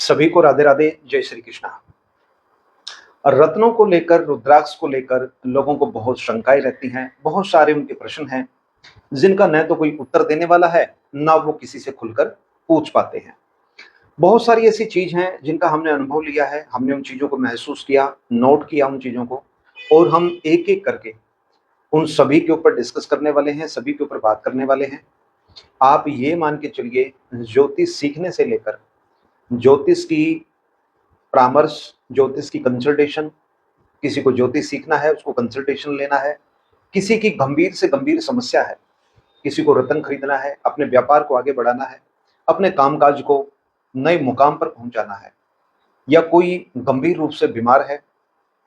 सभी को राधे राधे, जय श्री कृष्णा। रत्नों को लेकर, रुद्राक्ष को लेकर लोगों को बहुत शंकाएं रहती हैं, बहुत सारे उनके प्रश्न हैं, जिनका न तो कोई उत्तर देने वाला है, ना वो किसी से खुलकर पूछ पाते हैं। बहुत सारी ऐसी चीज हैं जिनका हमने अनुभव लिया है, हमने उन चीजों को महसूस किया, नोट किया उन चीजों को, और हम एक-एक करके उन सभी के ऊपर डिस्कस करने वाले हैं, सभी के ऊपर बात करने वाले हैं। आप ये मान के चलिए, ज्योतिष सीखने से लेकर ज्योतिष की परामर्श, ज्योतिष की कंसल्टेशन, किसी को ज्योतिष सीखना है, उसको कंसल्टेशन लेना है, किसी की गंभीर से गंभीर समस्या है, किसी को रत्न खरीदना है, अपने व्यापार को आगे बढ़ाना है, अपने कामकाज को नए मुकाम पर पहुंचाना है, या कोई गंभीर रूप से बीमार है,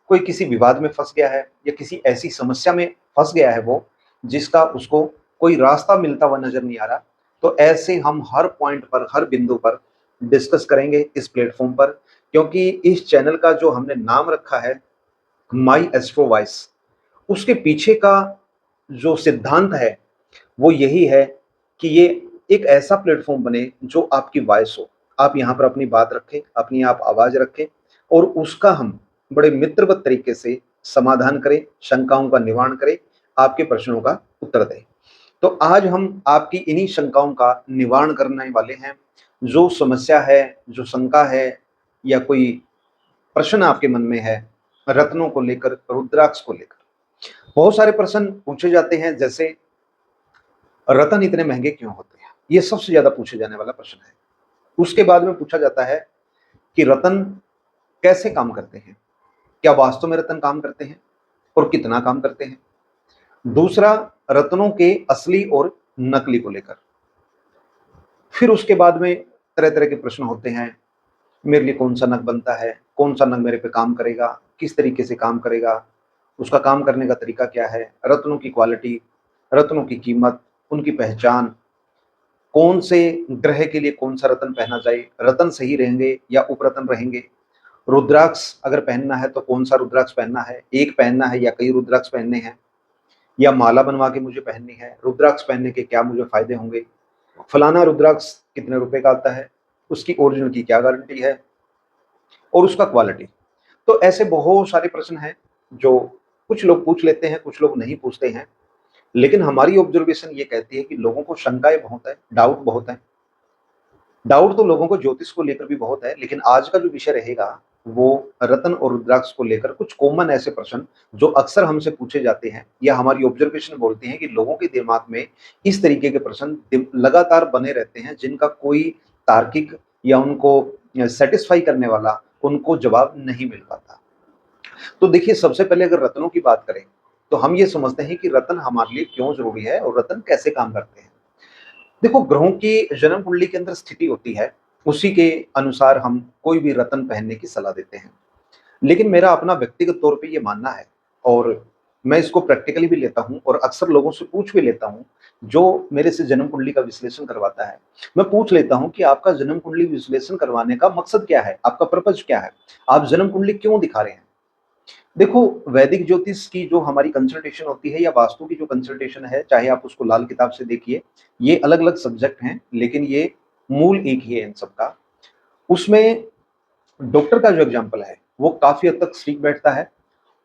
कोई किसी विवाद में फंस गया है, या किसी ऐसी समस्या में फंस गया है वो, जिसका उसको कोई रास्ता मिलता हुआ नजर नहीं आ रहा। तो ऐसे हम हर पॉइंट पर, हर बिंदु पर डिस्कस करेंगे इस प्लेटफॉर्म पर, क्योंकि इस चैनल का जो हमने नाम रखा है माई एस्ट्रो वॉइस, उसके पीछे का जो सिद्धांत है वो यही है कि ये एक ऐसा प्लेटफॉर्म बने जो आपकी वॉइस हो। आप यहाँ पर अपनी बात रखें, अपनी आप आवाज रखें, और उसका हम बड़े मित्रवत तरीके से समाधान करें, शंकाओं का निवारण करें, आपके प्रश्नों का उत्तर दें। तो आज हम आपकी इन्हीं शंकाओं का निवारण करने वाले हैं। जो समस्या है, जो शंका है, या कोई प्रश्न आपके मन में है रत्नों को लेकर, रुद्राक्ष को लेकर, बहुत सारे प्रश्न पूछे जाते हैं, जैसे रत्न इतने महंगे क्यों होते हैं, ये सबसे ज्यादा पूछे जाने वाला प्रश्न है। उसके बाद में पूछा जाता है कि रत्न कैसे काम करते हैं, क्या वास्तव में रत्न काम करते हैं और कितना काम करते हैं। दूसरा, रत्नों के असली और नकली को लेकर। फिर उसके बाद में तरह तरह के प्रश्न होते हैं, मेरे लिए कौन सा नग बनता है, कौन सा नग मेरे पे काम करेगा, किस तरीके से काम करेगा, उसका काम करने का तरीका क्या है, रत्नों की क्वालिटी, रत्नों की कीमत, उनकी पहचान, कौन से ग्रह के लिए कौन सा रत्न पहनना चाहिए, रत्न सही रहेंगे या उपरत्न रहेंगे, रुद्राक्ष अगर पहनना है तो कौन सा रुद्राक्ष पहनना है, एक पहनना है या कई रुद्राक्ष पहनने हैं, या माला बनवा के मुझे पहननी है, रुद्राक्ष पहनने के क्या मुझे फायदे होंगे, फलाना रुद्राक्ष कितने रुपए का आता है, उसकी ओरिजिनल की क्या गारंटी है, और उसका क्वालिटी। तो ऐसे बहुत सारे प्रश्न हैं जो कुछ लोग पूछ लेते हैं, कुछ लोग नहीं पूछते हैं, लेकिन हमारी ऑब्जर्वेशन ये कहती है कि लोगों को शंकाएं बहुत है, डाउट बहुत है। डाउट तो लोगों को ज्योतिष को लेकर भी बहुत है, लेकिन आज का जो विषय रहेगा वो रत्न और रुद्राक्ष को लेकर कुछ कॉमन ऐसे प्रश्न जो अक्सर हमसे पूछे जाते हैं, या हमारी ऑब्जर्वेशन बोलती है कि लोगों के दिमाग में इस तरीके के प्रश्न लगातार बने रहते हैं, जिनका कोई तार्किक या उनको सेटिस्फाई करने वाला उनको जवाब नहीं मिल पाता। तो देखिए, सबसे पहले अगर रत्नों की बात करें तो हम ये समझते हैं कि रत्न हमारे लिए क्यों जरूरी है और रत्न कैसे काम करते हैं। देखो, ग्रहों की जन्म कुंडली के अंदर स्थिति होती है, उसी के अनुसार हम कोई भी रत्न पहनने की सलाह देते हैं। लेकिन मेरा अपना व्यक्तिगत तौर पे ये मानना है, और मैं इसको प्रैक्टिकली भी लेता हूँ और अक्सर लोगों से पूछ भी लेता हूँ, जो मेरे से जन्म कुंडली का विश्लेषण करवाता है। मैं पूछ लेता हूँ कि आपका जन्म कुंडली विश्लेषण करवाने का मकसद क्या है, आपका पर्पज क्या है, आप जन्म कुंडली क्यों दिखा रहे हैं। देखो, वैदिक ज्योतिष की जो हमारी कंसल्टेशन होती है, या वास्तु की जो कंसल्टेशन है, चाहे आप उसको लाल किताब से देखिए, ये अलग अलग सब्जेक्ट हैं, लेकिन ये मूल एक ही है इन सबका। उसमें डॉक्टर का जो एग्जाम्पल है वो काफी हद तक ठीक बैठता है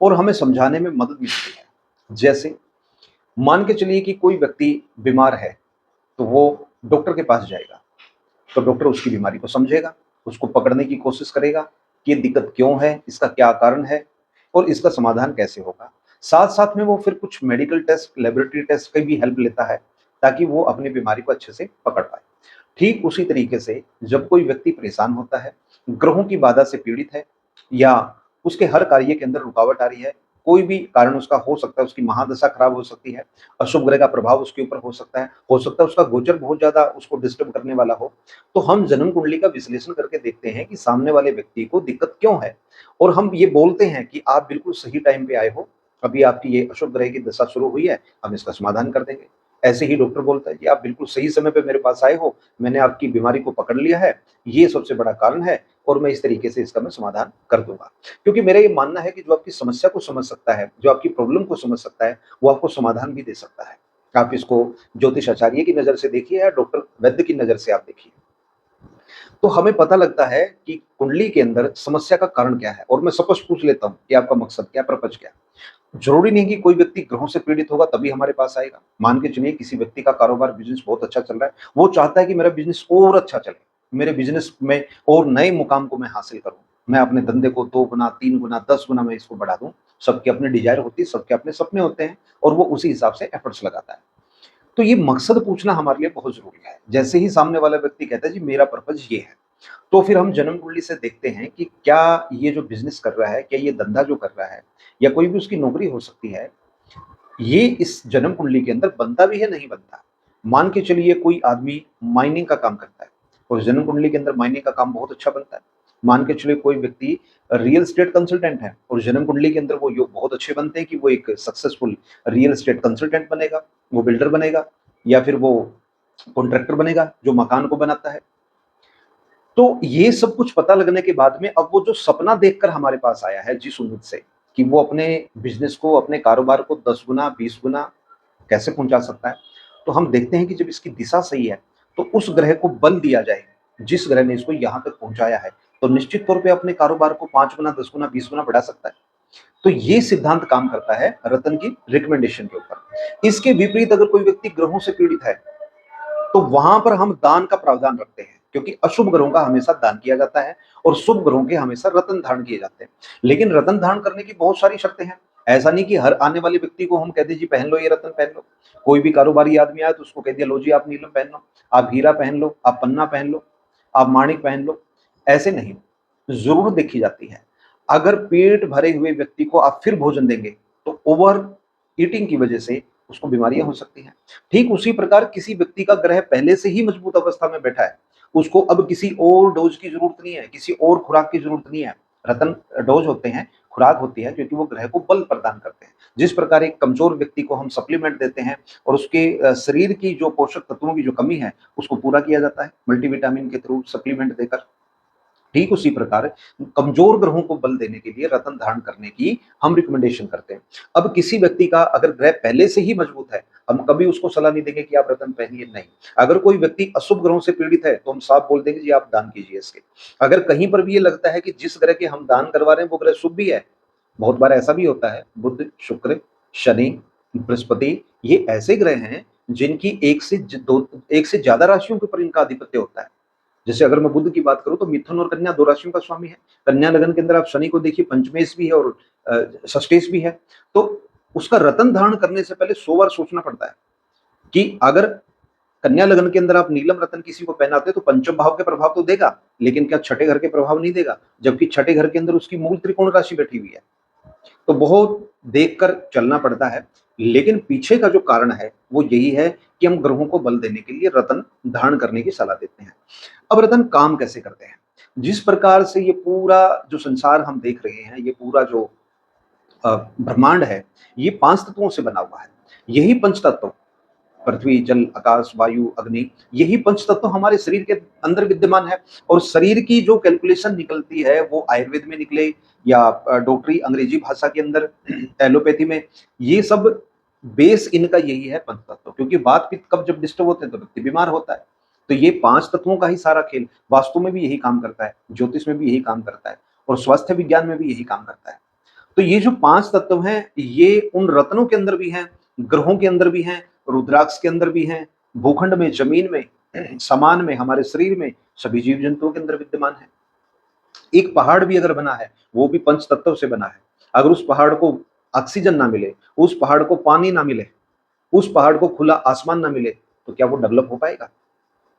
और हमें समझाने में मदद मिलती है। जैसे मान के चलिए कि कोई व्यक्ति बीमार है, तो वो डॉक्टर के पास जाएगा, तो डॉक्टर उसकी बीमारी को समझेगा, उसको पकड़ने की कोशिश करेगा कि ये दिक्कत क्यों है, इसका क्या कारण है, और इसका समाधान कैसे होगा। साथ साथ में वो फिर कुछ मेडिकल टेस्ट, लेबोरेटरी टेस्ट की भी हेल्प लेता है, ताकि वो अपनी बीमारी को अच्छे से पकड़ पाए। ठीक उसी तरीके से जब कोई व्यक्ति परेशान होता है, ग्रहों की बाधा से पीड़ित है, या उसके हर कार्य के अंदर रुकावट आ रही है, कोई भी कारण उसका हो सकता है, उसकी महादशा खराब हो सकती है, अशुभ ग्रह का प्रभाव उसके ऊपर हो सकता है उसका गोचर बहुत ज्यादा उसको डिस्टर्ब करने वाला हो, तो हम जन्म कुंडली का विश्लेषण करके देखते हैं कि सामने वाले व्यक्ति को दिक्कत क्यों है, और हम ये बोलते हैं कि आप बिल्कुल सही टाइम पे आए हो, अभी आपकी ये अशुभ ग्रह की दशा शुरू हुई है, हम इसका समाधान कर देंगे। ऐसे ही डॉक्टर बोलता है कि आप बिल्कुल सही समय पे मेरे पास आए हो, मैंने आपकी बीमारी को पकड़ लिया है, ये सबसे बड़ा कारण है, और मैं इस तरीके से इसका मैं समाधान कर दूंगा। क्योंकि मेरा ये मानना है कि जो आपकी समस्या को समझ सकता है, जो आपकी प्रॉब्लम को समझ सकता है, वो आपको समाधान भी दे सकता है। आप इसको ज्योतिष आचार्य की नजर से देखिए या डॉक्टर वैद्य की नजर से आप देखिए। तो हमें पता लगता है कि कुंडली के अंदर समस्या का कारण क्या है, और मैं स्पष्ट पूछ लेता हूँ कि आपका मकसद क्या, पर्पज क्या है। जरूरी नहीं कि कोई व्यक्ति ग्रहों से पीड़ित होगा तभी हमारे पास आएगा। मान के चलिए किसी व्यक्ति का कारोबार, बिजनेस बहुत अच्छा चल रहा है, वो चाहता है कि मेरा बिजनेस और अच्छा चले, मेरे बिजनेस में और नए मुकाम को मैं हासिल करूं, मैं अपने धंधे को 2 गुना, 3 गुना, 10 गुना मैं इसको बढ़ा दूं। सबके अपने डिजायर होती है, सबके अपने सपने होते हैं, और वो उसी हिसाब से एफर्ट्स लगाता है। तो ये मकसद पूछना हमारे लिए बहुत जरूरी है। जैसे ही सामने वाला व्यक्ति कहता है जी मेरा पर्पज ये है, तो फिर हम जन्म कुंडली से देखते हैं कि क्या ये जो बिजनेस कर रहा है, क्या ये धंधा जो कर रहा है, या कोई भी उसकी नौकरी हो सकती है, ये इस जन्म कुंडली के अंदर बनता भी है, नहीं बनता। मान के चलिए कोई आदमी माइनिंग का काम करता है और जन्म कुंडली के अंदर माइनिंग का काम बहुत अच्छा बनता है। मान के चलिए कोई व्यक्ति रियल एस्टेट कंसल्टेंट है और जन्म कुंडली के अंदर वो योग बहुत अच्छे बनते हैं कि वो एक सक्सेसफुल रियल एस्टेट कंसल्टेंट बनेगा, वो बिल्डर बनेगा, या फिर वो कॉन्ट्रैक्टर बनेगा जो मकान को बनाता है। तो ये सब कुछ पता लगने के बाद में अब वो जो सपना देखकर हमारे पास आया है जिस उम्मीद से कि वो अपने बिजनेस को, अपने कारोबार को 10 गुना, 20 गुना कैसे पहुंचा सकता है, तो हम देखते हैं कि जब इसकी दिशा सही है तो उस ग्रह को बल दिया जाए जिस ग्रह ने इसको यहाँ तक पहुंचाया है, तो निश्चित तौर पे अपने कारोबार को 5 गुना, 10 गुना, 20 गुना बढ़ा सकता है। तो ये सिद्धांत काम करता है रतन की रिकमेंडेशन के ऊपर। इसके विपरीत अगर कोई व्यक्ति ग्रहों से पीड़ित है तो वहां पर हम दान का प्रावधान रखते हैं, क्योंकि अशुभ ग्रहों का हमेशा दान किया जाता है और शुभ ग्रहों के हमेशा रतन धारण किए जाते हैं। लेकिन रतन धारण करने की बहुत सारी शर्तें हैं। ऐसा नहीं कि हर आने वाले व्यक्ति को हम कहते जी पहन लो ये रतन पहन लो। कोई भी कारोबारी आदमी आया तो उसको कह दिया लो जी आप नीलम पहन लो, आप हीरा पहन लो, आप पन्ना पहन लो, आप माणिक पहन लो। ऐसे नहीं, जरूर देखी जाती है। अगर पेट भरे हुए व्यक्ति को आप फिर भोजन देंगे तो ओवर ईटिंग की वजह से उसको बीमारियां हो सकती हैं। ठीक उसी प्रकार किसी व्यक्ति का ग्रह पहले से ही मजबूत अवस्था में बैठा है, उसको अब किसी और डोज की जरूरत नहीं है, किसी और खुराक की जरूरत नहीं है। रतन डोज होते हैं, खुराक होती है, क्योंकि वो ग्रह को बल प्रदान करते हैं। जिस प्रकार एक कमजोर व्यक्ति को हम सप्लीमेंट देते हैं और उसके शरीर की जो पोषक तत्वों की जो कमी है उसको पूरा किया जाता है मल्टीविटामिन के थ्रू सप्लीमेंट देकर, ठीक उसी प्रकार कमजोर ग्रहों को बल देने के लिए रतन धारण करने की हम रिकमेंडेशन करते हैं। अब किसी व्यक्ति का अगर ग्रह पहले से ही मजबूत है, हम कभी उसको सलाह नहीं देंगे कि आप रतन पहनिए, नहीं। अगर कोई व्यक्ति अशुभ ग्रहों से पीड़ित है तो हम साफ बोल देंगे जी आप दान कीजिए इसके। अगर कहीं पर भी ये लगता है कि जिस ग्रह के हम दान करवा रहे हैं वो ग्रह शुभ भी है, बहुत बार ऐसा भी होता है, बुध, शुक्र, शनि, बृहस्पति, ये ऐसे ग्रह हैं जिनकी एक से ज्यादा राशियों के ऊपर इनका आधिपत्य होता है। जैसे अगर मैं बुध की बात करूं तो मिथुन और कन्या 2 राशियों का स्वामी है। कन्या लगन के अंदर आप शनि को देखिए, पंचमेश भी है और षष्टेश भी है। तो उसका रतन धारण करने से पहले 100 बार सोचना पड़ता है कि अगर कन्या लगन के अंदर आप नीलम रतन किसी को पहनाते तो पंचम भाव के प्रभाव तो देगा, लेकिन क्या छठे घर के प्रभाव नहीं देगा, जबकि छठे घर के अंदर उसकी मूल त्रिकोण राशि बैठी हुई है। तो बहुत देखकर चलना पड़ता है। लेकिन पीछे का जो कारण है वो यही है कि हम ग्रहों को बल देने के लिए रतन धारण करने की सलाह देते हैं। अब रतन काम कैसे करते हैं? जिस प्रकार से ये पूरा जो संसार हम देख रहे हैं, ये पूरा जो ब्रह्मांड है, ये 5 तत्वों से बना हुआ है। यही पंच तत्व, पृथ्वी, जल, आकाश, वायु, अग्नि, यही पंच तत्व हमारे शरीर के अंदर विद्यमान है। और शरीर की जो कैलकुलेशन निकलती है वो आयुर्वेद में निकले या डॉक्टरी अंग्रेजी भाषा के अंदर एलोपैथी में, ये सब बेस इनका यही है पंच तत्व। क्योंकि वात पित्त कब जब डिस्टर्ब होते हैं तो व्यक्ति बीमार होता है। तो ये 5 तत्वों का ही सारा खेल वास्तु में भी यही काम करता है, ज्योतिष में भी यही काम करता है, और स्वास्थ्य विज्ञान में भी यही काम करता है। तो ये जो 5 तत्व हैं ये उन रत्नों के अंदर भी हैं, ग्रहों के अंदर भी हैं, रुद्राक्ष के अंदर भी हैं, भूखंड में, जमीन में, समान में, हमारे शरीर में, सभी जीव जंतुओं के अंदर विद्यमान है। एक पहाड़ भी अगर बना है वो भी पंच तत्व से बना है। अगर उस पहाड़ को ऑक्सीजन ना मिले, उस पहाड़ को पानी ना मिले, उस पहाड़ को खुला आसमान ना मिले, तो क्या वो डेवलप हो पाएगा?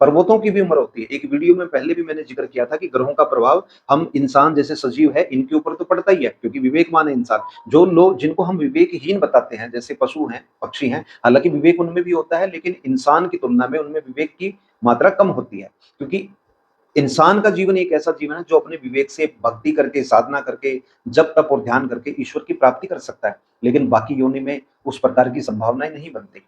पर्वतों की भी उम्र होती है। एक वीडियो में पहले भी मैंने जिक्र किया था कि ग्रहों का प्रभाव हम इंसान जैसे सजीव है इनके ऊपर तो पड़ता ही है, क्योंकि विवेकमान है इंसान। जो लोग जिनको हम विवेकहीन बताते हैं जैसे पशु हैं, पक्षी हैं, हालांकि विवेक उनमें भी होता है लेकिन इंसान की तुलना में उनमें विवेक की मात्रा कम होती है। क्योंकि इंसान का जीवन एक ऐसा जीवन है जो अपने विवेक से भक्ति करके, साधना करके, जप तप और ध्यान करके ईश्वर की प्राप्ति कर सकता है। लेकिन बाकी योनि में उस प्रकार की संभावनाएं नहीं बनती,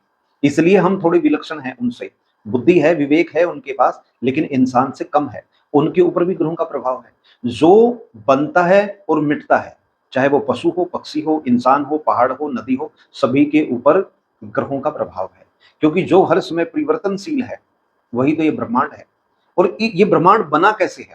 इसलिए हम थोड़े विलक्षण हैं उनसे। बुद्धि है, विवेक है उनके पास, लेकिन इंसान से कम है। उनके ऊपर भी ग्रहों का प्रभाव है। जो बनता है और मिटता है, चाहे वो पशु हो, पक्षी हो, इंसान हो, पहाड़ हो, नदी हो, सभी के ऊपर ग्रहों का प्रभाव है। क्योंकि जो हर समय परिवर्तनशील है वही तो ये ब्रह्मांड है। और ये ब्रह्मांड बना कैसे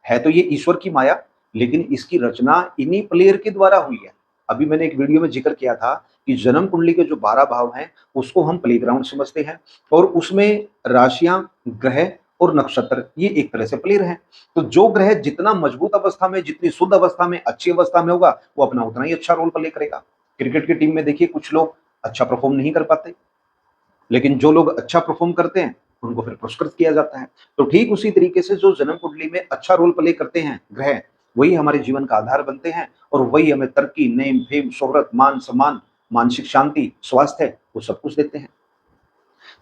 है तो ये ईश्वर की माया, लेकिन इसकी रचना इन्हीं प्लेयर के द्वारा हुई है। अभी मैंने एक वीडियो में जिक्र किया था कि जन्म कुंडली के जो 12 भाव हैं, उसको हम प्लेग्राउंड समझते हैं, और उसमें राशियां, ग्रह और नक्षत्र ये एक तरह से प्लेयर हैं। तो जो ग्रह जितना मजबूत अवस्था में, जितनी शुद्ध अवस्था में, अच्छी अवस्था में होगा, वो अपना उतना ही अच्छा रोल प्ले करेगा। क्रिकेट की टीम में देखिए कुछ लोग अच्छा परफॉर्म नहीं कर पाते, लेकिन जो लोग अच्छा परफॉर्म करते हैं उनको फिर पुरस्कृत किया जाता है। तो ठीक उसी तरीके से जो जन्म कुंडली में अच्छा रोल प्ले करते हैं ग्रह, वही हमारे जीवन का आधार बनते हैं, और वही हमें तरक्की, नेम फेम, शोहरत, मान सम्मान, मानसिक शांति, स्वास्थ्य, वो सब कुछ देते हैं।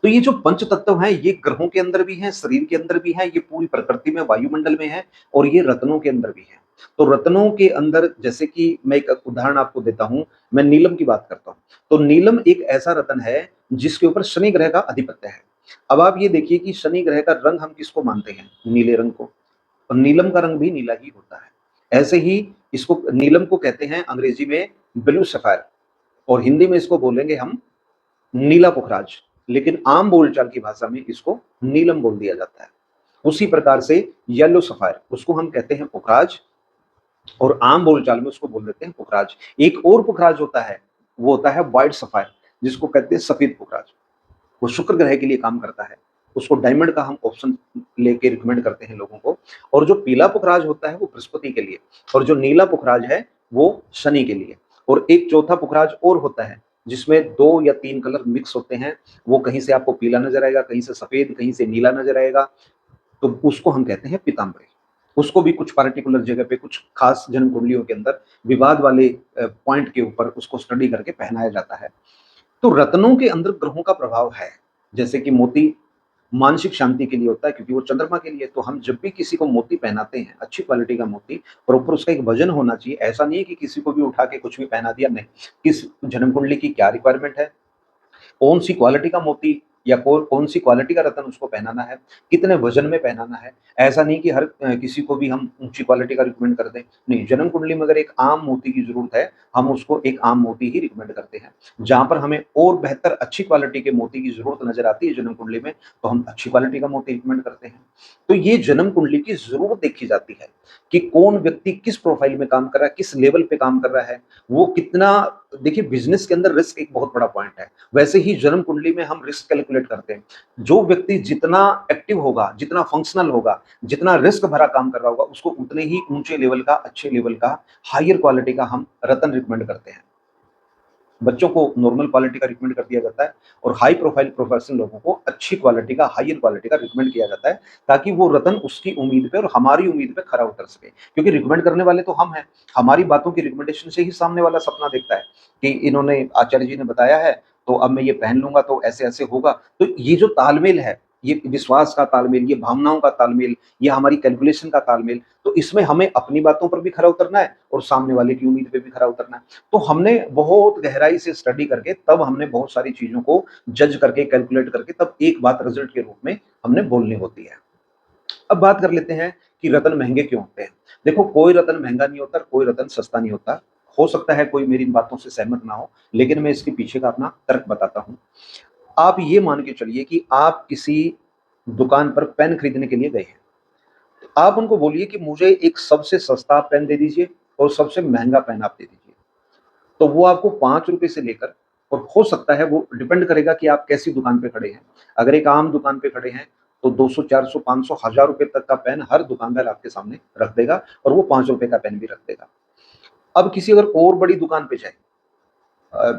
तो ये जो पंच तत्व हैं, ये ग्रहों के अंदर भी हैं, शरीर के अंदर भी हैं, ये पूरी प्रकृति में, वायुमंडल में है, और ये रत्नों के अंदर भी है। तो रत्नों के अंदर, जैसे कि मैं एक उदाहरण आपको देता हूं, मैं नीलम की बात करता हूं। तो नीलम एक ऐसा रत्न है जिसके ऊपर शनि ग्रह का अधिपत्य है। अब आप ये देखिए कि शनि ग्रह का रंग हम किसको मानते हैं? नीले रंग को। और नीलम का रंग भी नीला ही होता है। ऐसे ही इसको, नीलम को कहते हैं अंग्रेजी में ब्लू सफायर, और हिंदी में इसको बोलेंगे हम नीला पुखराज, लेकिन आम बोलचाल की भाषा में इसको नीलम बोल दिया जाता है। उसी प्रकार से येलो सफायर, उसको हम कहते हैं पुखराज, और आम बोलचाल में उसको बोल देते हैं पुखराज। एक और पुखराज होता है, वो होता है व्हाइट सफायर, जिसको कहते हैं सफेद पुखराज। वो शुक्र ग्रह के लिए काम करता है। उसको डायमंड का हम ऑप्शन लेके रिकमेंड करते हैं लोगों को। और जो पीला पुखराज होता है वो बृहस्पति के लिए, और जो नीला पुखराज है वो शनि के लिए। और एक चौथा पुखराज और होता है जिसमें 2 या 3 कलर मिक्स होते हैं। वो कहीं से आपको पीला नजर आएगा, कहीं से सफेद, कहीं से नीला नजर आएगा। तो उसको हम कहते हैं पीताम्बरी। उसको भी कुछ पार्टिकुलर जगह पे, कुछ खास जन्म कुंडलियों के अंदर विवाद वाले पॉइंट के ऊपर उसको स्टडी करके पहनाया जाता है। तो रत्नों के अंदर ग्रहों का प्रभाव है। जैसे कि मोती मानसिक शांति के लिए होता है, क्योंकि वो चंद्रमा के लिए। तो हम जब भी किसी को मोती पहनाते हैं, अच्छी क्वालिटी का मोती, प्रॉपर उसका एक वजन होना चाहिए। ऐसा नहीं है कि किसी को भी उठा के कुछ भी पहना दिया, नहीं। किस जन्म कुंडली की क्या रिक्वायरमेंट है, कौन सी क्वालिटी का मोती या कौन सी क्वालिटी का रत्न उसको पहनाना है, कितने वजन में पहनाना है। ऐसा नहीं कि हर किसी को भी हम ऊंची क्वालिटी का रिकमेंड कर दें। नहीं, जन्म कुंडली में अगर एक आम मोती की जरूरत है, हम उसको एक आम मोती ही रिकमेंड करते हैं। जहां पर हमें और बेहतर अच्छी क्वालिटी के मोती की जरूरत नजर आती है जन्म कुंडली में, तो हम अच्छी क्वालिटी का मोती रिकमेंड करते हैं। तो ये जन्म कुंडली की जरूरत देखी जाती है कि कौन व्यक्ति किस प्रोफाइल में काम कर रहा है, किस लेवल पे काम कर रहा है, वो कितना। देखिए, बिजनेस के अंदर रिस्क एक बहुत बड़ा पॉइंट है। वैसे ही जन्म कुंडली में हम रिस्क कैलकुलेट करते हैं। जो व्यक्ति जितना एक्टिव होगा, जितना फंक्शनल होगा, जितना रिस्क भरा काम कर रहा होगा, उसको उतने ही ऊंचे लेवल का, अच्छे लेवल का, हायर क्वालिटी का हम रत्न रिकमेंड करते हैं। बच्चों को नॉर्मल क्वालिटी का रिकमेंड कर दिया जाता है, और हाई प्रोफाइल प्रोफेशनल लोगों को अच्छी क्वालिटी का, हायर क्वालिटी का रिकमेंड किया जाता है, ताकि वो रतन उसकी उम्मीद पे और हमारी उम्मीद पे खरा उतर सके। क्योंकि रिकमेंड करने वाले तो हम हैं। हमारी बातों की रिकमेंडेशन से ही सामने वाला सपना देखता है कि इन्होंने, आचार्य जी ने बताया है, तो अब मैं ये पहन लूंगा तो ऐसे ऐसे होगा। तो ये जो तालमेल है, ये विश्वास का तालमेल, ये भावनाओं का तालमेल, ये हमारी कैलकुलेशन का तालमेल, तो इसमें हमें अपनी बातों पर भी खरा उतरना है और सामने वाले की उम्मीद पे भी खरा उतरना है। तो हमने बहुत गहराई से स्टडी करके, तब हमने बहुत सारी चीजों को जज करके, कैलकुलेट करके, तब एक बात रिजल्ट के रूप में हमने बोलनी होती है। अब बात कर लेते हैं कि रतन महंगे क्यों होते हैं। देखो, कोई रतन महंगा नहीं होता, कोई रतन सस्ता नहीं होता। हो सकता है कोई मेरी इन बातों से सहमत ना हो, लेकिन मैं इसके पीछे का अपना तर्क बताता हूं। आप ये मान के चलिए कि आप किसी दुकान पर पेन खरीदने के लिए गए हैं। आप उनको बोलिए कि मुझे एक सबसे सस्ता पेन दे दीजिए और सबसे महंगा पेन आप दे दीजिए। तो वो आपको 5 रुपए से लेकर, और हो सकता है, वो डिपेंड करेगा कि आप कैसी दुकान पे खड़े हैं। अगर एक आम दुकान पे खड़े हैं तो 200, 400, 500, 1000 रुपए तक का पेन हर दुकानदार आपके सामने रख देगा, और वो 5 रुपए का पेन भी रख देगा। अब किसी अगर और बड़ी दुकान पे जाए,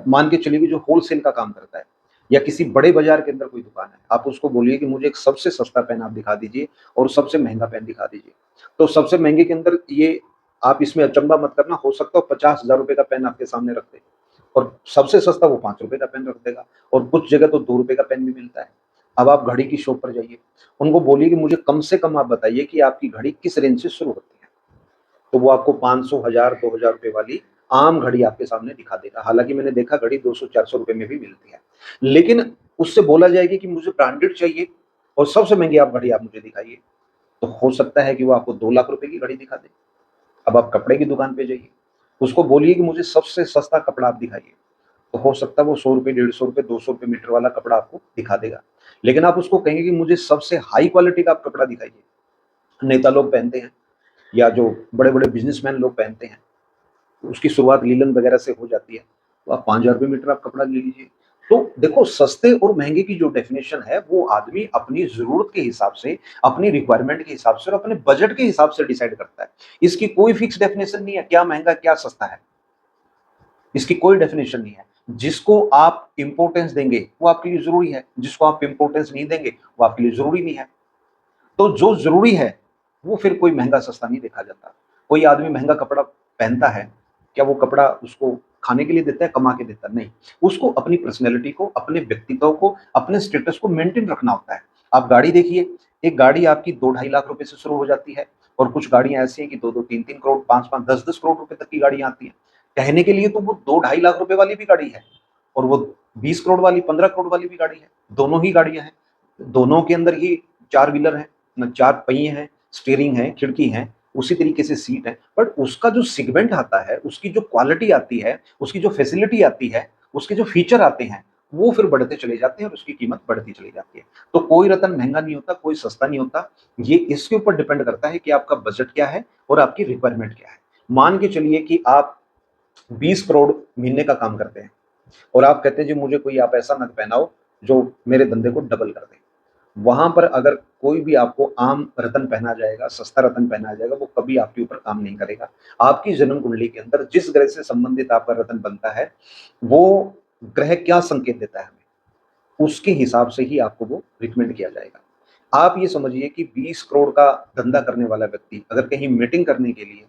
मान के चलिए कि जो होलसेल का काम करता है, या किसी बड़े बाजार के अंदर कोई दुकान है, आप उसको बोलिए कि मुझे एक सबसे सस्ता पेन आप दिखा दीजिए और सबसे महंगा पेन दिखा दीजिए। तो सबसे महंगे के अंदर, ये आप इसमें अचंभा मत करना, हो सकता है 50,000 रुपए का पेन आपके सामने रख दे, और सबसे सस्ता वो 5 रुपए का पेन रख देगा, और कुछ जगह तो 2 रुपए का पेन भी मिलता है। अब आप घड़ी की शॉप पर जाइए, उनको बोलिए कि मुझे कम से कम आप बताइए कि आपकी घड़ी किस रेंज से शुरू होती है। तो वो आपको 500, 1000, 2000 रुपए वाली आम घड़ी आपके सामने दिखा देगा। हालांकि मैंने देखा घड़ी 200, 400 रुपए में भी मिलती है। लेकिन उससे बोला जाएगा कि मुझे ब्रांडेड चाहिए और सबसे महंगी आप घड़ी आप मुझे दिखाइए, तो हो सकता है कि वो आपको 2 लाख रुपए की घड़ी दिखा दे। अब आप कपड़े की दुकान पे जाइए, उसको बोलिए कि मुझे सबसे सस्ता कपड़ा आप दिखाइए, तो हो सकता है वो ₹100, ₹150, ₹200 मीटर वाला कपड़ा आपको दिखा देगा। लेकिन आप उसको कहेंगे कि मुझे सबसे हाई क्वालिटी का आप कपड़ा दिखाइए, नेता लोग पहनते हैं या जो बड़े-बड़े बिज़नेसमैन लोग पहनते हैं, उसकी शुरुआत लीलन वगैरह से हो जाती है। तो आप ₹5000 मीटर आप कपड़ा ले लीजिए। तो देखो सस्ते और महँगे की जो डेफ़िनेशन है वो आदमी अपनी ज़रूरत के हिसाब से, अपनी रिक्वायरमेंट के हिसाब से और अपने बजट के हिसाब से डिसाइड करता है। इसकी कोई फ़िक्स डेफ़िनेशन नहीं है, क्या महँगा, क्या सस्ता है। इसकी कोई डेफ़िनेशन नहीं है। जिसको आप इम्पोर्टेंस देंगे, वो आपके लिए ज़रूरी है। जिसको आप इम्पोर्टेंस नहीं देंगे, वो आपके लिए ज़रूरी नहीं है। तो जो ज़रूरी है, वो फिर कोई महँगा-सस्ता नहीं देखा जाता। कोई आदमी महँगा कपड़ा पहनता है, क्या वो कपड़ा उसको खाने के लिए देता है, कमा के देता है? नहीं। उसको अपनी पर्सनैलिटी को, अपने व्यक्तित्व को, अपने स्टेटस को मेंटेन रखना होता है। आप गाड़ी देखिए, एक गाड़ी आपकी 2 ढाई लाख रुपए से शुरू हो जाती है और कुछ गाड़ियाँ ऐसी हैं कि 2-2, 3-3 करोड़, 5-5, 10-10 करोड़ रुपए तक की गाड़ियाँ आती हैं। कहने के लिए तो वो 2 ढाई लाख रुपए वाली भी गाड़ी है और वो 20 करोड़ वाली, 15 करोड़ वाली भी गाड़ी है। दोनों ही गाड़ियाँ हैं। दोनों के अंदर ही 4 व्हीलर हैं। न 4 पहिए हैं, स्टीयरिंग है, खिड़की है, उसी तरीके से सीट है। बट उसका जो सेगमेंट आता है, उसकी जो क्वालिटी आती है, उसकी जो फैसिलिटी आती है, उसके जो फीचर आते हैं, वो फिर बढ़ते चले जाते हैं और उसकी कीमत बढ़ती चली जाती है। तो कोई रतन महँगा नहीं होता, कोई सस्ता नहीं होता। ये इसके ऊपर डिपेंड करता है कि आपका बजट क्या है और आपकी रिक्वायरमेंट क्या है। मान के चलिए कि आप 20 करोड़ महीने का काम करते हैं और आप कहते हैं जी मुझे कोई आप ऐसा नग पहनाओ, जो मेरे धंधे को डबल कर दे। वहाँ पर अगर कोई भी आपको आम रत्न पहना जाएगा, सस्ता रत्न पहनाया जाएगा, वो कभी आपके ऊपर काम नहीं करेगा। आपकी जन्म कुंडली के अंदर जिस ग्रह से संबंधित आपका रत्न बनता है, वो ग्रह क्या संकेत देता है हमें, उसके हिसाब से ही आपको वो रिकमेंड किया जाएगा। आप ये समझिए कि 20 करोड़ का धंधा करने वाला व्यक्ति अगर कहीं मीटिंग करने के लिए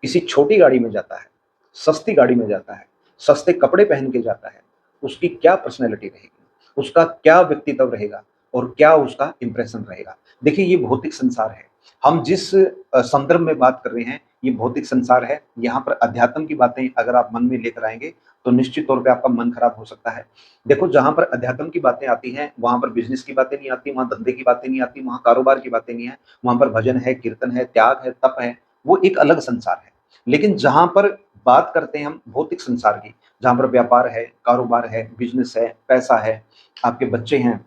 किसी छोटी गाड़ी में जाता है, सस्ती गाड़ी में जाता है, सस्ते कपड़े पहन के जाता है, उसकी क्या पर्सनैलिटी रहेगी, उसका क्या व्यक्तित्व रहेगा और क्या उसका इंप्रेशन रहेगा। देखिए ये भौतिक संसार है। हम जिस संदर्भ में बात कर रहे हैं, ये भौतिक संसार है। यहाँ पर अध्यात्म की बातें अगर आप मन में लेकर आएँगे, तो निश्चित तौर पे आपका मन खराब हो सकता है। देखो जहाँ पर अध्यात्म की बातें आती हैं, वहाँ पर बिज़नेस की बातें नहीं आती, वहाँ धंधे की बातें नहीं आती, वहाँ कारोबार की बातें नहीं है। वहाँ पर भजन है, कीर्तन है, त्याग है, तप है, वो एक अलग संसार है। लेकिन जहाँ पर बात करते हैं हम भौतिक संसार की, जहाँ पर व्यापार है, कारोबार है, बिज़नेस है, पैसा है, आपके बच्चे हैं,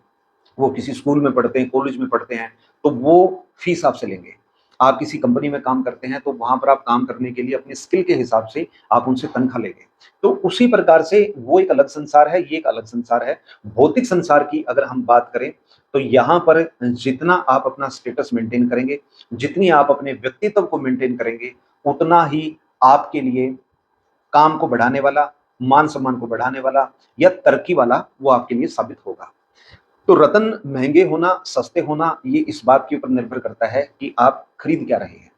वो किसी स्कूल में पढ़ते हैं, कॉलेज में पढ़ते हैं, तो वो फीस आपसे लेंगे। आप किसी कंपनी में काम करते हैं, तो वहाँ पर आप काम करने के लिए अपनी स्किल के हिसाब से आप उनसे तनख्वाह लेंगे। तो उसी प्रकार से वो एक अलग संसार है, ये एक अलग संसार है। भौतिक संसार की अगर हम बात करें, तो यहाँ पर जितना आप अपना स्टेटस मेंटेन करेंगे, जितनी आप अपने व्यक्तित्व को मेंटेन करेंगे, उतना ही आपके लिए काम को बढ़ाने वाला, मान-सम्मान को बढ़ाने वाला या तरक्की वाला वो आपके लिए साबित होगा। तो रत्न महँगे होना, सस्ते होना ये इस बात के ऊपर निर्भर करता है कि आप खरीद क्या रहे हैं।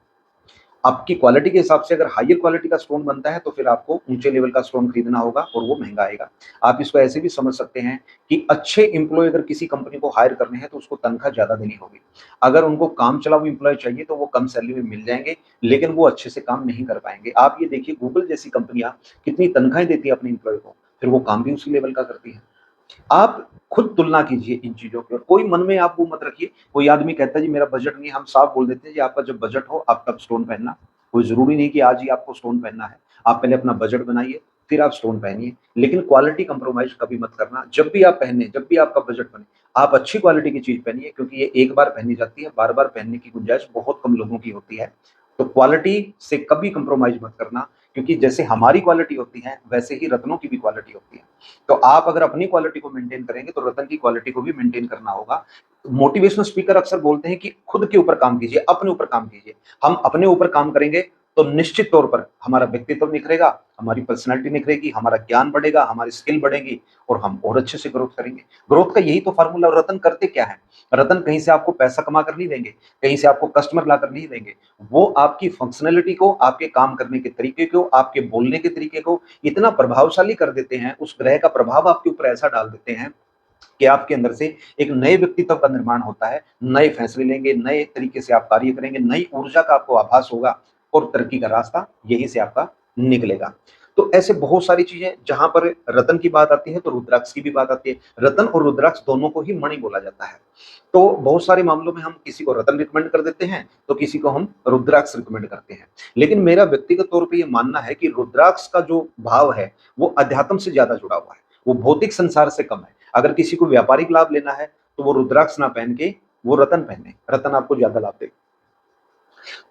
आपकी क्वालिटी के हिसाब से अगर हायर क्वालिटी का स्टोन बनता है तो फिर आपको ऊँचे लेवल का स्टोन खरीदना होगा और वो महँगा आएगा। आप इसको ऐसे भी समझ सकते हैं कि अच्छे एम्प्लॉयी अगर किसी कंपनी को हायर करने हैं तो उसको तनख्वाह ज़्यादा देनी होगी। अगर उनको काम चलाऊ एम्प्लॉयी चाहिए तो वो कम सैलरी में मिल जाएँगे, लेकिन वो अच्छे से काम नहीं कर पाएँगे। आप ये देखिए गूगल जैसी कंपनियाँ कितनी तनख्वाहें देती है अपने एम्प्लॉयी को, फिर वो काम भी उसी लेवल का करती है। आप खुद तुलना कीजिए इन चीज़ों की और कोई मन में आप वो मत रखिए। कोई आदमी कहता है जी मेरा बजट नहीं है, हम साफ बोल देते हैं जी आपका जब बजट हो आप तब स्टोन पहनना। कोई ज़रूरी नहीं कि आज ही आपको स्टोन पहनना है। आप पहले अपना बजट बनाइए, फिर आप स्टोन पहनिए। लेकिन क्वालिटी कंप्रोमाइज़ कभी मत करना। जब भी आप पहने, जब भी आपका बजट बने, आप अच्छी क्वालिटी की चीज़ पहनिए क्योंकि ये एक बार पहनी जाती है, बार-बार पहनने की गुंजाइश बहुत कम लोगों की होती है। तो क्वालिटी से कभी कंप्रोमाइज़ मत करना क्योंकि जैसे हमारी क्वालिटी होती है, वैसे ही रत्नों की भी क्वालिटी होती है। तो आप अगर अपनी क्वालिटी को मेंटेन करेंगे तो रतन की क्वालिटी को भी मेंटेन करना होगा। मोटिवेशनल स्पीकर अक्सर बोलते हैं कि खुद के ऊपर काम कीजिए, अपने ऊपर काम कीजिए। हम अपने ऊपर काम करेंगे तो निश्चित तौर पर हमारा व्यक्तित्व निखरेगा, हमारी पर्सनैलिटी निखरेगी, हमारा ज्ञान बढ़ेगा, हमारी स्किल बढ़ेगी और हम और अच्छे से ग्रोथ करेंगे। ग्रोथ का यही तो फ़ॉर्मूला और रतन करते क्या है? रतन कहीं से आपको पैसा कमा कर नहीं देंगे, कहीं से आपको कस्टमर लाकर नहीं देंगे। वो आपकी फंक्शनैलिटी को, आपके काम करने के तरीके को, आपके बोलने के तरीके को इतना प्रभावशाली कर देते हैं, उस ग्रह का प्रभाव आपके ऊपर ऐसा डाल देते हैं कि आपके अंदर से एक नए व्यक्तित्व का निर्माण होता है, नए फैसले लेंगे, नए तरीके से आप कार्य करेंगे, नई ऊर्जा का आपको आभास होगा और तरक्की का रास्ता यहीं से आपका निकलेगा। तो ऐसे बहुत सारी चीजें, जहां पर रतन की बात आती है तो रुद्राक्ष की भी बात आती है। रतन और रुद्राक्ष दोनों को ही मणि बोला जाता है। तो बहुत सारे मामलों में हम किसी को रतन रिकमेंड कर देते हैं, तो किसी को हम रुद्राक्ष रिकमेंड करते हैं। लेकिन मेरा व्यक्तिगत तौर पे ये मानना है कि रुद्राक्ष का जो भाव है वो अध्यात्म से ज्यादा जुड़ा हुआ है, वो भौतिक संसार से कम है। अगर किसी को व्यापारिक लाभ लेना है तो वो रुद्राक्ष ना पहन के वो रतन पहने, रतन आपको ज्यादा लाभ देगा।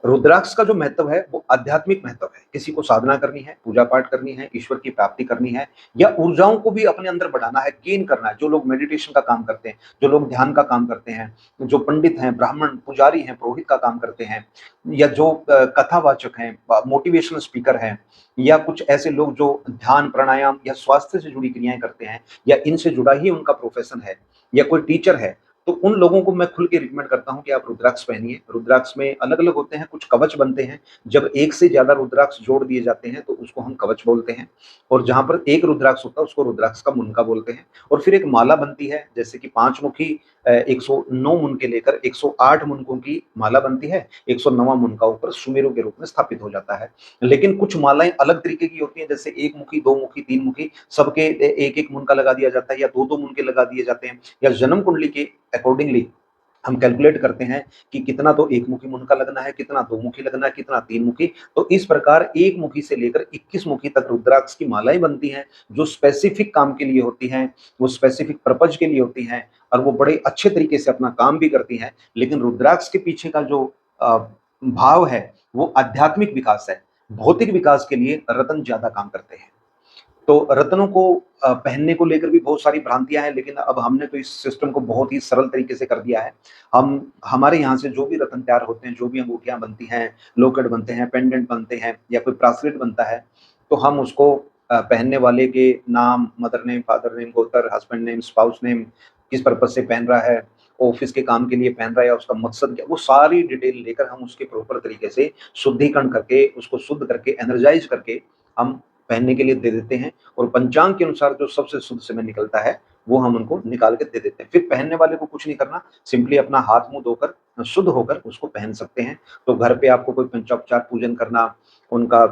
रुद्राक्ष का जो महत्व है वो आध्यात्मिक महत्व है। किसी को साधना करनी है, पूजा पाठ करनी है, ईश्वर की प्राप्ति करनी है, या ऊर्जाओं को भी अपने अंदर बढ़ाना है, गेन करना है। जो लोग मेडिटेशन का काम करते हैं, जो लोग ध्यान का काम करते हैं, जो पंडित हैं, ब्राह्मण, पुजारी हैं, पुरोहित का काम करते हैं, या जो कथावाचक हैं, मोटिवेशनल स्पीकर हैं, या कुछ ऐसे लोग जो ध्यान, प्राणायाम या स्वास्थ्य से जुड़ी क्रियाएं करते हैं, या इनसे जुड़ा ही उनका प्रोफेशन है, या कोई टीचर है, तो उन लोगों को मैं खुल के रिकमेंड करता हूँ कि आप रुद्राक्ष पहनिए। रुद्राक्ष में अलग-अलग होते हैं, कुछ कवच बनते हैं। जब एक से ज़्यादा रुद्राक्ष जोड़ दिए जाते हैं तो उसको हम कवच बोलते हैं, और जहाँ पर एक रुद्राक्ष होता है उसको रुद्राक्ष का मुनका बोलते हैं। और फिर एक माला बनती है, जैसे कि 5 मुखी 109 मुनके लेकर 108 मुनकों की माला बनती है। 109वां मुनका ऊपर सुमेरु के रूप में स्थापित हो जाता है। लेकिन कुछ मालाएँ अलग तरीके की होती हैं, जैसे 1 मुखी, 2 मुखी, 3 मुखी, सबके 1-1 मुनका लगा दिया जाता है, या 2-2 मुनके लगा दिए जाते हैं, या जन्म कुंडली के अकॉर्डिंगली हम कैलकुलेट करते हैं कि कितना तो एक मुखी मुनका लगना है, कितना दो मुखी लगना है, कितना तीन मुखी। तो इस प्रकार एक मुखी से लेकर 21 मुखी तक रुद्राक्ष की मालाएं बनती हैं, जो स्पेसिफिक काम के लिए होती हैं, वो स्पेसिफिक पर्पज के लिए होती हैं, और वो बड़े अच्छे तरीके से अपना काम भी करती हैं। लेकिन रुद्राक्ष के पीछे का जो भाव है वो आध्यात्मिक विकास है। भौतिक विकास के लिए रत्न ज्यादा काम करते हैं। तो रत्नों को पहनने को लेकर भी बहुत सारी भ्रांतियाँ हैं, लेकिन अब हमने तो इस सिस्टम को बहुत ही सरल तरीके से कर दिया है। हम हमारे यहाँ से जो भी रत्न तैयार होते हैं, जो भी अंगूठियाँ बनती हैं, लॉकेट बनते हैं, पेंडेंट बनते हैं, या कोई ब्रेसलेट बनता है, तो हम उसको पहनने वाले के नाम, मदर नेम, फादर नेम, गोत्र, हस्बैंड नेम, स्पाउस नेम, किस पर्पज़ से पहन रहा है, ऑफ़िस के काम के लिए पहन रहा है या उसका मकसद क्या, वो सारी डिटेल लेकर हम उसके प्रॉपर तरीके से शुद्धिकरण करके, उसको शुद्ध करके, एनर्जाइज़ करके हम पहनने के लिए दे देते हैं। और पंचांग के अनुसार जो सबसे शुद्ध समय निकलता है, वो हम उनको निकाल के दे देते हैं। फिर पहनने वाले को कुछ नहीं करना, सिंपली अपना हाथ-मुँह धोकर शुद्ध होकर उसको पहन सकते हैं। तो घर पे आपको कोई पंचोपचार पूजन करना, उनका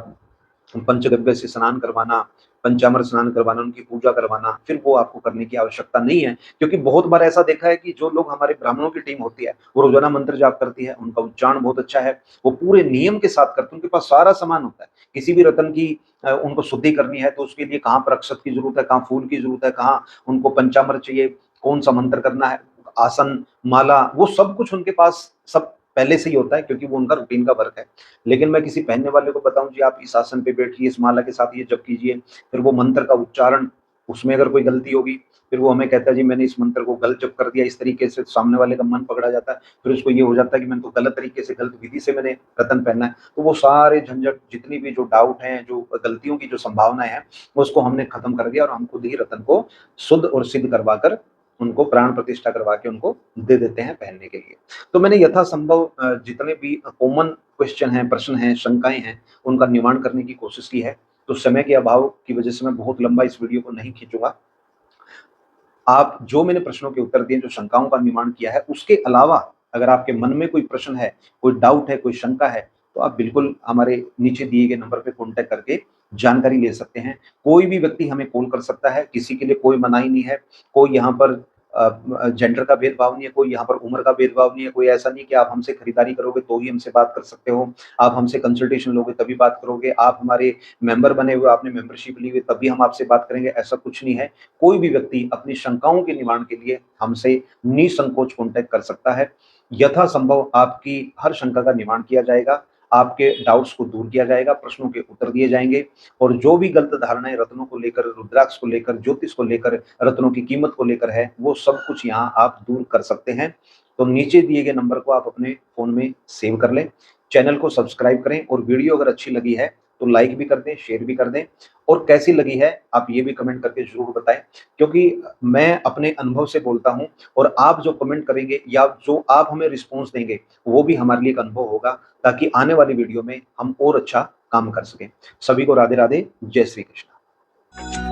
पंचगव्य से स्नान करवाना, पंचामृत स्नान करवाना, उनकी पूजा करवाना, फिर वो आपको करने की आवश्यकता नहीं है। क्योंकि बहुत बार ऐसा देखा है कि जो लोग हमारे ब्राह्मणों की टीम होती है, वो रोज़ाना मंत्र जाप करती है, उनका उच्चारण बहुत अच्छा है, वो पूरे नियम के साथ करते हैं, उनके पास सारा सामान होता है। किसी भी रत्न की उनको शुद्धि करनी है तो उसके लिए कहाँ पर अक्षत की ज़रूरत है, कहाँ फूल की ज़रूरत है, कहाँ उनको पंचामृत चाहिए, कौन-सा मंत्र करना है, आसन, माला, वो सब कुछ उनके पास सब पहले से ही होता है, क्योंकि वो उनका रूटीन का वर्क है। लेकिन मैं किसी पहनने वाले को बताऊँ जी आप इस आसन पे बैठिए, इस माला के साथ ये जप कीजिए, फिर वो मंत्र का उच्चारण, उसमें अगर कोई गलती होगी, फिर वो हमें कहता है जी मैंने इस मंत्र को गलत जप कर दिया, इस तरीके से सामने वाले का मन पकड़ा जाता है। फिर उसको ये हो जाता है कि मैंने तो गलत तरीके से, गलत विधि से मैंने रत्न पहना है। तो वो सारे झंझट, जितनी भी जो डाउट हैं, जो गलतियों की जो संभावनाएँ हैं, उसको हमने खत्म कर दिया और हम खुद ही रत्न को शुद्ध और सिद्ध करवाकर उनको प्राण प्रतिष्ठा करवा के उनको दे देते हैं पहनने के लिए। तो मैंने यथासंभव जितने भी कॉमन क्वेश्चन हैं, प्रश्न हैं, शंकाएँ हैं, उनका निवारण करने की कोशिश की है। तो समय के अभाव की वजह से मैं बहुत लंबा इस वीडियो को नहीं खींचूँगा। आप जो मैंने प्रश्नों के उत्तर दिए, जो शंकाओं का निवारण किया है, उसके अलावा अगर आपके मन में कोई प्रश्न है, कोई डाउट है, कोई शंका है, तो आप बिल्कुल हमारे नीचे दिए गए नंबर पे कॉन्टैक्ट करके जानकारी ले सकते हैं। कोई भी व्यक्ति हमें कॉल कर सकता है, किसी के लिए कोई मनाही नहीं है, कोई यहाँ पर जेंडर का भेदभाव नहीं है, कोई यहाँ पर उम्र का भेदभाव नहीं है, कोई ऐसा नहीं कि आप हमसे खरीदारी करोगे तो ही हमसे बात कर सकते हो, आप हमसे कंसल्टेशन लोगे तभी बात करोगे, आप हमारे मेंबर बने हुए, आपने मेंबरशिप ली हुई तभी हम आपसे बात करेंगे, ऐसा कुछ नहीं है। कोई भी व्यक्ति अपनी शंकाओं के निवारण के लिए हमसे निसंकोच कॉन्टैक्ट कर सकता है। यथासंभव आपकी हर शंका का निवारण किया जाएगा, आपके डाउट्स को दूर किया जाएगा, प्रश्नों के उत्तर दिए जाएँगे, और जो भी गलत धारणाएँ रत्नों को लेकर, रुद्राक्ष को लेकर, ज्योतिष को लेकर, रत्नों की कीमत को लेकर है, वो सब कुछ यहाँ आप दूर कर सकते हैं। तो नीचे दिए गए नंबर को आप अपने फ़ोन में सेव कर लें, चैनल को सब्सक्राइब करें, और वीडियो अगर अच्छी लगी है तो लाइक भी कर दें, शेयर भी कर दें, और कैसी लगी है आप ये भी कमेंट करके ज़रूर बताएँ। क्योंकि मैं अपने अनुभव से बोलता हूँ, और आप जो कमेंट करेंगे या जो आप हमें रिस्पॉन्स देंगे, वो भी हमारे लिए एक अनुभव होगा, ताकि आने वाली वीडियो में हम और अच्छा काम कर सकें। सभी को राधे राधे, जय श्री कृष्ण।